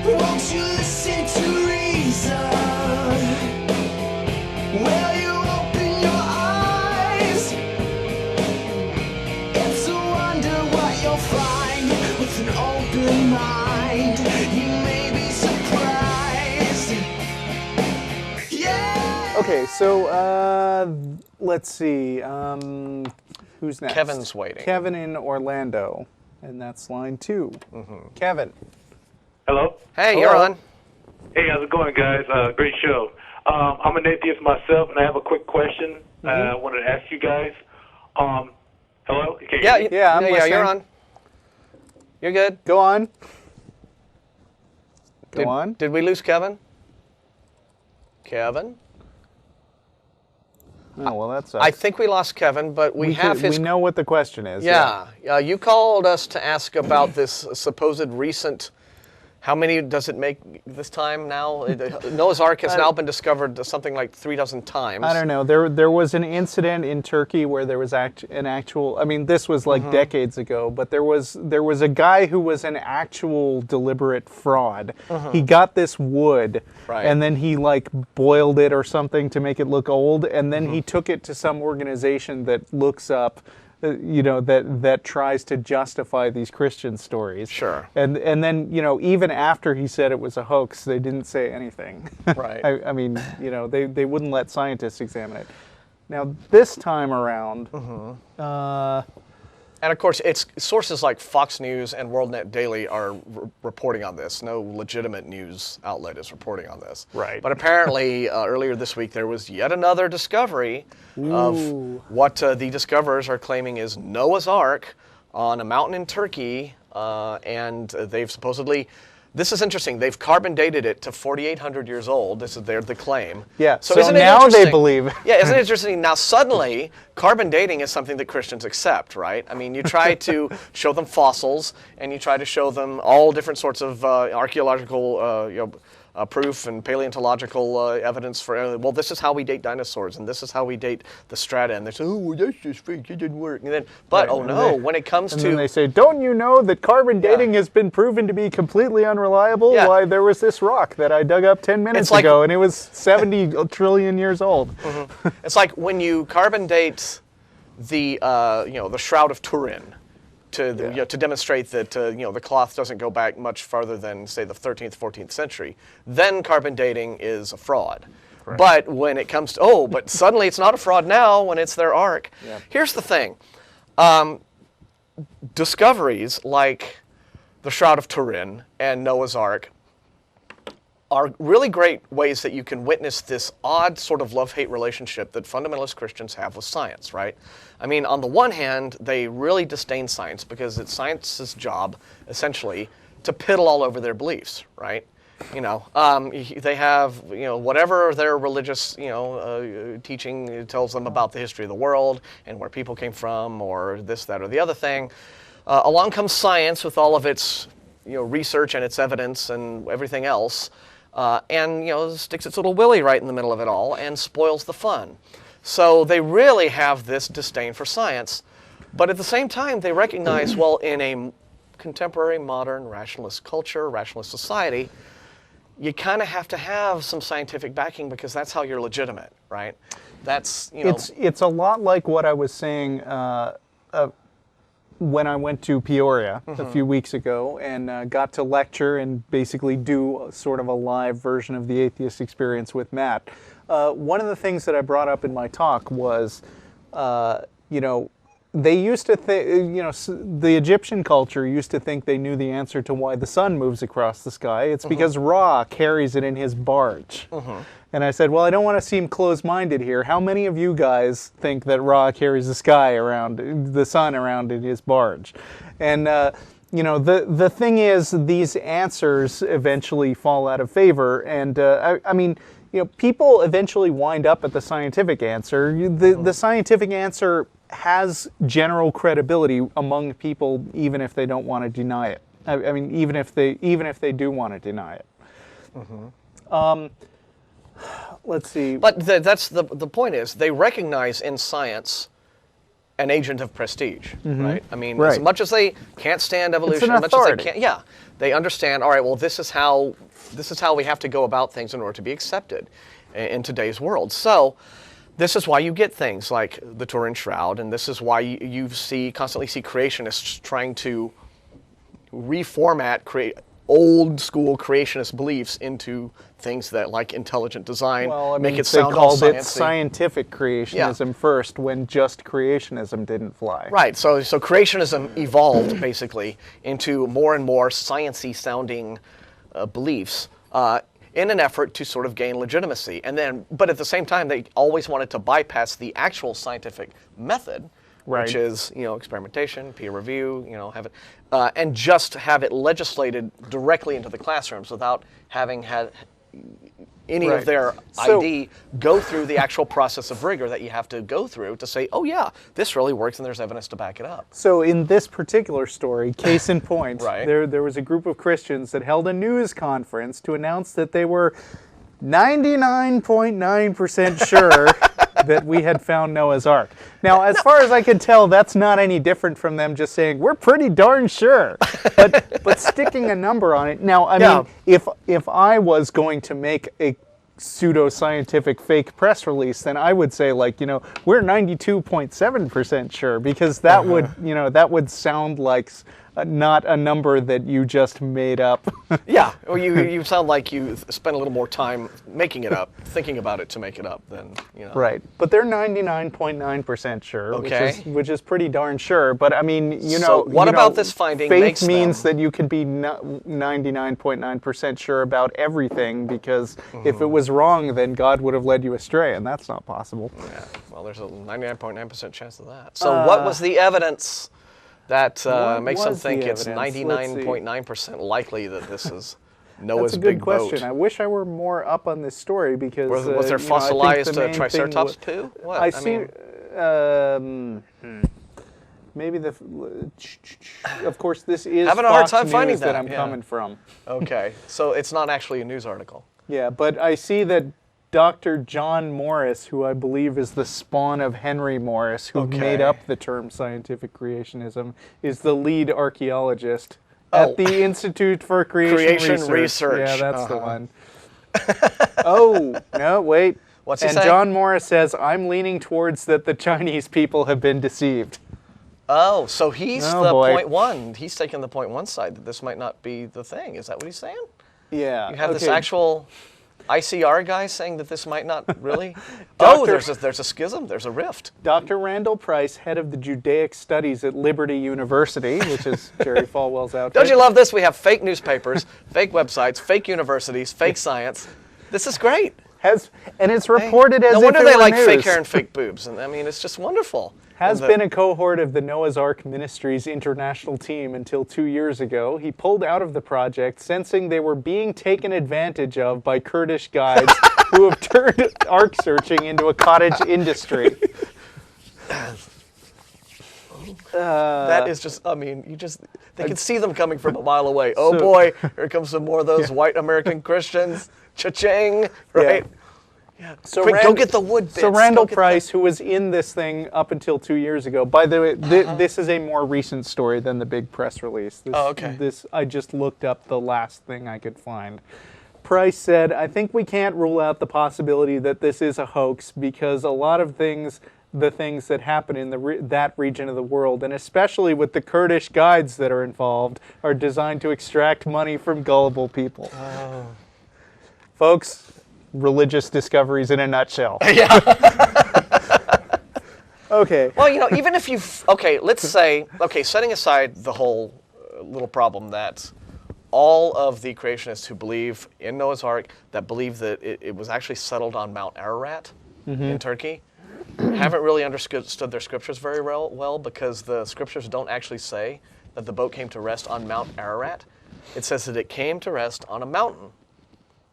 Won't you listen to reason? Will you open your eyes? It's a wonder what you'll find with an open mind. You may be surprised. Yeah. Okay, so let's see. Who's next? Kevin's waiting. Kevin in Orlando, and that's line 2. Kevin. Hello? Hey, you're on. Hey, how's it going, guys? Great show. I'm an atheist myself, and I have a quick question I wanted to ask you guys. Hello? Can you hear me? Yeah, I'm listening. you're on. You're good. Go on. Go on. Did we lose Kevin? Kevin? Oh, well, that sucks. I think we lost Kevin, but we have his... We know what the question is. Yeah. You called us to ask about this supposed recent... How many does it make this time now? Noah's Ark has now been discovered something like 36 times. I don't know. There was an incident in Turkey where there was an actual. I mean, this was like decades ago, but there was a guy who was an actual deliberate fraud. He got this wood, and then he like boiled it or something to make it look old, and then he took it to some organization that looks up. That tries to justify these Christian stories. Sure. And then, even after he said it was a hoax, they didn't say anything. Right. I mean, they wouldn't let scientists examine it. Now, this time around, and of course, it's sources like Fox News and WorldNet Daily are reporting on this. No legitimate news outlet is reporting on this. Right. But apparently, earlier this week, there was yet another discovery of what the discoverers are claiming is Noah's Ark on a mountain in Turkey, and they've supposedly. This is interesting. They've carbon dated it to 4,800 years old. This is the claim. Yeah. So isn't it now they interesting? believe. Yeah, isn't it interesting? Now suddenly, carbon dating is something that Christians accept, right? I mean, you try to show them fossils, and you try to show them all different sorts of archaeological proof and paleontological evidence for. Well, this is how we date dinosaurs, and this is how we date the strata. And they say, "Oh, well, that's just fake. It didn't work." And then, but when it comes to, then they say, "Don't you know that carbon dating has been proven to be completely unreliable? Yeah. Why, there was this rock that I dug up 10 minutes ago, and it was 70 trillion years old." It's like when you carbon date the the Shroud of Turin. To demonstrate that the cloth doesn't go back much farther than, say, the 13th, 14th century, then carbon dating is a fraud. Correct. But when it comes to but suddenly it's not a fraud now when it's their ark. Yeah. Here's the thing: discoveries like the Shroud of Turin and Noah's Ark are really great ways that you can witness this odd sort of love-hate relationship that fundamentalist Christians have with science, right? I mean, on the one hand, they really disdain science because it's science's job, essentially, to piddle all over their beliefs, right? They have, whatever their religious, teaching tells them about the history of the world and where people came from or this, that, or the other thing. Along comes science with all of its, research and its evidence and everything else. And sticks its little willy right in the middle of it all and spoils the fun. So they really have this disdain for science, but at the same time they recognize, well, in a contemporary, modern, rationalist culture, rationalist society, you kind of have to have some scientific backing because that's how you're legitimate, right? That's It's a lot like what I was saying when I went to Peoria a few weeks ago and got to lecture and basically do sort of a live version of the Atheist Experience with Matt. One of the things that I brought up in my talk was, they used to think, the Egyptian culture used to think they knew the answer to why the sun moves across the sky. It's because Ra carries it in his barge. And I said, well, I don't want to seem closed-minded here. How many of you guys think that Ra carries the sun around in his barge? And, the thing is, these answers eventually fall out of favor. And, I mean, people eventually wind up at the scientific answer. The scientific answer has general credibility among people, even if they don't want to deny it. I mean, even if they do want to deny it. Let's see. But that's the point is they recognize in science an agent of prestige, right? I mean, Right. as much as they can't stand evolution, an as much as they authority. can't, they understand. All right, well, this is how we have to go about things in order to be accepted in today's world. So, this is why you get things like the Turin Shroud, and this is why you constantly see creationists trying to reformat old school creationist beliefs into things that, like intelligent design, Well, I make mean, it sound they all called it sciencey. scientific creationism first, when just creationism didn't fly. Right. So creationism evolved basically into more and more sciencey sounding beliefs in an effort to sort of gain legitimacy. But at the same time, they always wanted to bypass the actual scientific method, Right. which is experimentation, peer review, have it, and just have it legislated directly into the classrooms without having had any Right. of their So- ID go through the actual process of rigor that you have to go through to say, oh yeah, this really works and there's evidence to back it up. So in this particular story, case in point, Right. there was a group of Christians that held a news conference to announce that they were 99.9% sure that we had found Noah's Ark. Now, as far as I could tell, that's not any different from them just saying, we're pretty darn sure. But sticking a number on it. Now, I Yeah. mean, if I was going to make a pseudo-scientific fake press release, then I would say, like, we're 92.7% sure, because that would sound like not a number that you just made up. Yeah, or you sound like you spent a little more time making it up, thinking about it to make it up than. Right, but they're 99.9% sure, Okay. which is pretty darn sure. But I mean, So what about this finding faith makes means them- that you could be 99.9% sure about everything, because if it was wrong, then God would have led you astray, and that's not possible. Yeah, well, there's a 99.9% chance of that. So what was the evidence that what makes them was the think it's evidence? Let's see. 99.9% likely that this is Noah's That's a good big question. boat? I wish I were more up on this story, because Was there I think the fossilized main thing Triceratops wa- poo? What? I see. Maybe of course, this is Having a hard Fox time News finding that that, I'm yeah. coming from. Okay, so it's not actually a news article. Yeah, but I see that Dr. John Morris, who I believe is the spawn of Henry Morris, who Okay. made up the term scientific creationism, is the lead archaeologist Oh. at the Institute for Creation Research. Yeah, that's the one. Oh, no, wait. What's he and say? John Morris says, I'm leaning towards that the Chinese people have been deceived. Oh, so he's Oh, the boy. 0.1. He's taking the 0.1 side that this might not be the thing. Is that what he's saying? Yeah. You have this okay. actual ICR guy saying that this might not really. Doctor- There's a schism. There's a rift. Dr. Randall Price, head of the Judaic Studies at Liberty University, which is Jerry Falwell's outfit. Don't you love this? We have fake newspapers, fake websites, fake universities, fake science. This is great. And it's reported as No if wonder it they were like news. fake hair and fake boobs. And I mean, it's just wonderful. Has And been a cohort of the Noah's Ark Ministries international team until 2 years ago. He pulled out of the project, sensing they were being taken advantage of by Kurdish guides who have turned ark searching into a cottage industry. that is just, I mean, they can see them coming from a mile away. Oh So- boy, here comes some more of those white American Christians. Cha-ching, right? Yeah. So Quick, go get the wood bits. So Go Randall get Price, who was in this thing up until 2 years ago, by the way, this is a more recent story than the big press release. This, Oh, okay. I just looked up the last thing I could find. Price said, I think we can't rule out the possibility that this is a hoax, because a lot of things, the things that happen in that region of the world, and especially with the Kurdish guides that are involved, are designed to extract money from gullible people. Oh. Folks, religious discoveries in a nutshell. Yeah. Okay. Well, even if let's say, setting aside the whole little problem that all of the creationists who believe in Noah's Ark, that believe that it was actually settled on Mount Ararat in Turkey, haven't really understood their scriptures very well, because the scriptures don't actually say that the boat came to rest on Mount Ararat. It says that it came to rest on a mountain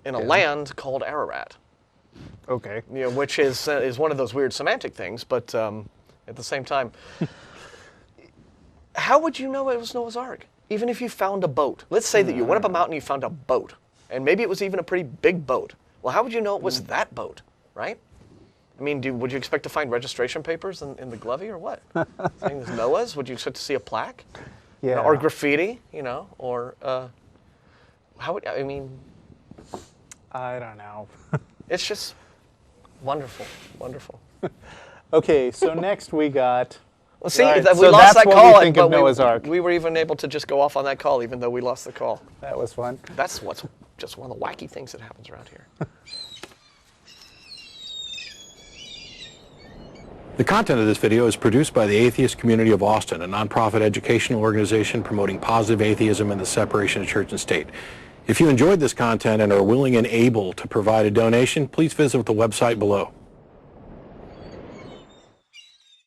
in a land called Ararat. Okay. Which is one of those weird semantic things, but at the same time, how would you know it was Noah's Ark? Even if you found a boat. Let's say that you went up a mountain and you found a boat, and maybe it was even a pretty big boat. Well, how would you know it was that boat, right? I mean, would you expect to find registration papers in the glovey or what? Saying there's Noah's? Would you expect to see a plaque? Yeah. You know, or graffiti, or how would, I mean... I don't know. It's just wonderful, wonderful. Okay, so next we got... Well, see, Right, we so lost that's that what call, we think of Noah's Ark. we were even able to just go off on that call, even though we lost the call. That was fun. That's what's just one of the wacky things that happens around here. The content of this video is produced by the Atheist Community of Austin, a nonprofit educational organization promoting positive atheism and the separation of church and state. If you enjoyed this content and are willing and able to provide a donation, please visit the website below.